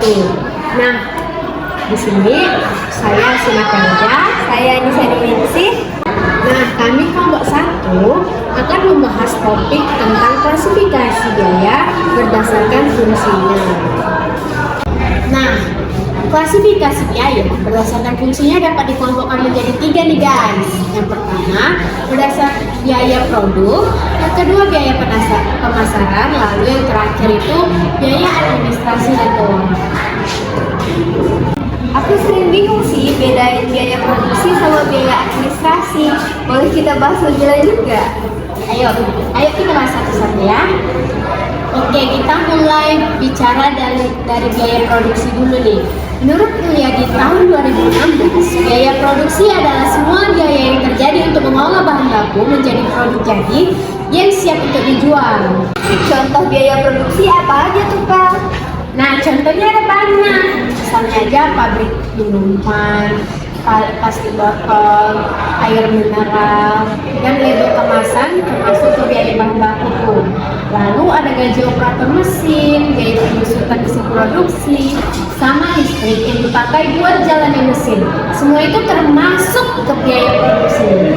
Nah, di sini saya Sina Kerja, Saya Nisa Diwinsih. Nah, kami kelompok 1 akan membahas topik tentang klasifikasi biaya berdasarkan fungsinya. Nah, klasifikasi biaya berdasarkan fungsinya dapat dikelompokkan menjadi 3 nih guys. Yang pertama, berdasarkan biaya produk, yang kedua biaya pemasaran, lalu yang terakhir itu biaya administrasi dan keuangan. Aku sering bingung sih bedain biaya produksi sama biaya administrasi. Boleh kita bahas lebih lanjut nggak? Ayo kita bahas satu-satu ya. Oke, kita mulai bicara dari biaya produksi dulu nih. Menurut Mulyadi tahun 2016, biaya produksi adalah semua biaya yang terjadi untuk mengolah bahan baku menjadi produk jadi yang siap untuk dijual. Contoh biaya produksi apa aja tuh, Pak? Nah, contohnya ada banyak. Misalnya aja pabrik minuman, plastik botol, air mineral, dan label kemasan termasuk ke biaya bahan baku. Lalu ada gaji operator mesin, biaya pengusutan mesin produksi, sama listrik yang dipakai buat jalannya mesin. Semua itu termasuk ke biaya produksi.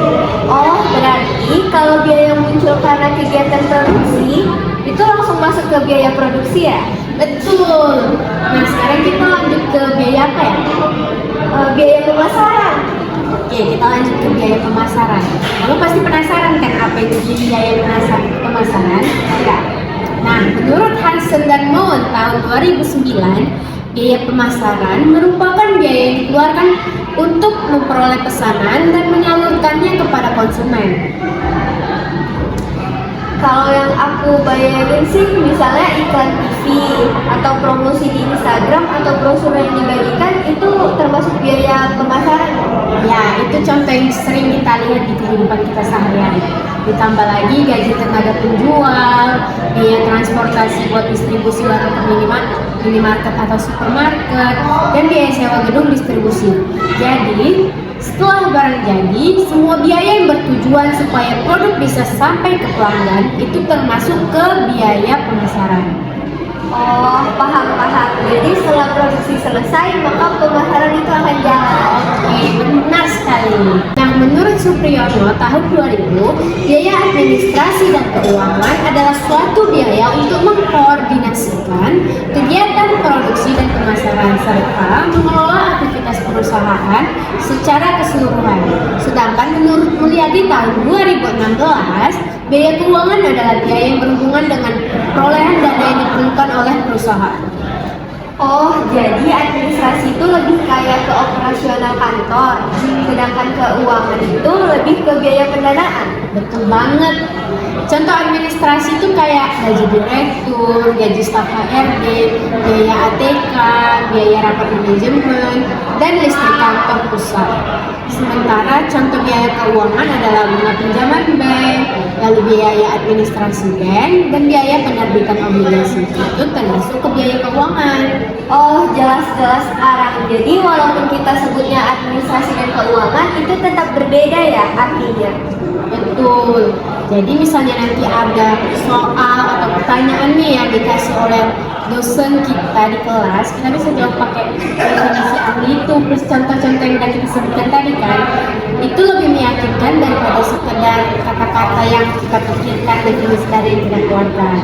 Oh, berarti kalau biaya yang muncul karena kegiatan produksi itu langsung masuk ke biaya produksi ya? Betul. Nah, sekarang kita lanjut ke biaya apa ya? Biaya pemasaran. Oke, kita lanjut ke biaya pemasaran. Kamu pasti penasaran kan apa itu biaya pemasaran? Ya. Nah, menurut Hansen dan Moen tahun 2009, biaya pemasaran merupakan biaya yang dikeluarkan untuk memperoleh pesanan dan menyalurkannya kepada konsumen. Kalau yang aku bayangin sih misalnya iklan TV atau promosi di Instagram atau brosur yang dibagikan itu termasuk biaya pemasaran. Ya, itu contoh yang sering kita lihat di kehidupan kita sehari-hari. Ditambah lagi gaji tenaga penjual, biaya transportasi buat distribusi barang ke minimarket atau supermarket, dan biaya sewa gedung distribusi. Jadi, setelah barang jadi, semua biaya yang bertujuan supaya produk bisa sampai ke pelanggan itu termasuk ke biaya pemasaran. Oh, paham. Jadi setelah produksi selesai, maka pemasaran itu akan jalan. Oke, benar sekali. Nah, menurut Supriyono tahun 2000, biaya administrasi dan keuangan adalah suatu biaya untuk mengkoordinasikan kegiatan produksi dan pemasaran serta mengelola aktivitas perusahaan secara keseluruhan. Sedangkan menurut Mulyadi tahun 2016, biaya keuangan adalah biaya yang berhubungan dengan perolehan dana yang diperlukan oleh perusahaan. Oh, jadi administrasi itu lebih kayak ke operasional kantor, sedangkan keuangan itu lebih ke biaya pendanaan. Betul banget. Contoh administrasi itu kayak gaji direktur, gaji staf HRD, biaya ATK, biaya rapat manajemen, dan listrik kantor pusat. Sementara contoh biaya keuangan adalah bunga pinjaman bank, lalu biaya administrasi bank, dan biaya penerbitan obligasi. Itu termasuk ke biaya keuangan. Oh, jelas sekarang. Jadi walaupun kita sebutnya administrasi dan keuangan itu tetap berbeda ya artinya. Betul. Jadi misalnya nanti ada soal atau pertanyaan nih yang dikasih oleh dosen kita di kelas, kita bisa jawab pakai definisi ahli itu plus contoh-contoh yang udah kita sebutkan tadi kan. Itu lebih meyakinkan daripada sekedar kata-kata yang kita pikirkan definisi dari yang kita keluarkan.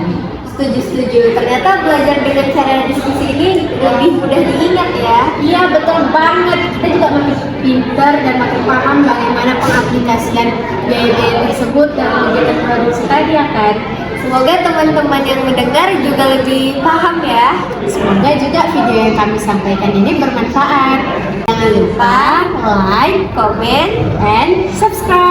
Setuju. Ternyata belajar dengan cara diskusi ini lebih mudah diingat ya. Iya, betul banget. Kita juga makin pintar dan makin paham bagaimana pengaplikasian biaya-biaya tersebut dalam kegiatan produksi tadi ya kan. Semoga teman-teman yang mendengar juga lebih paham ya. Semoga juga video yang kami sampaikan ini bermanfaat. Jangan lupa like, Komen, and subscribe.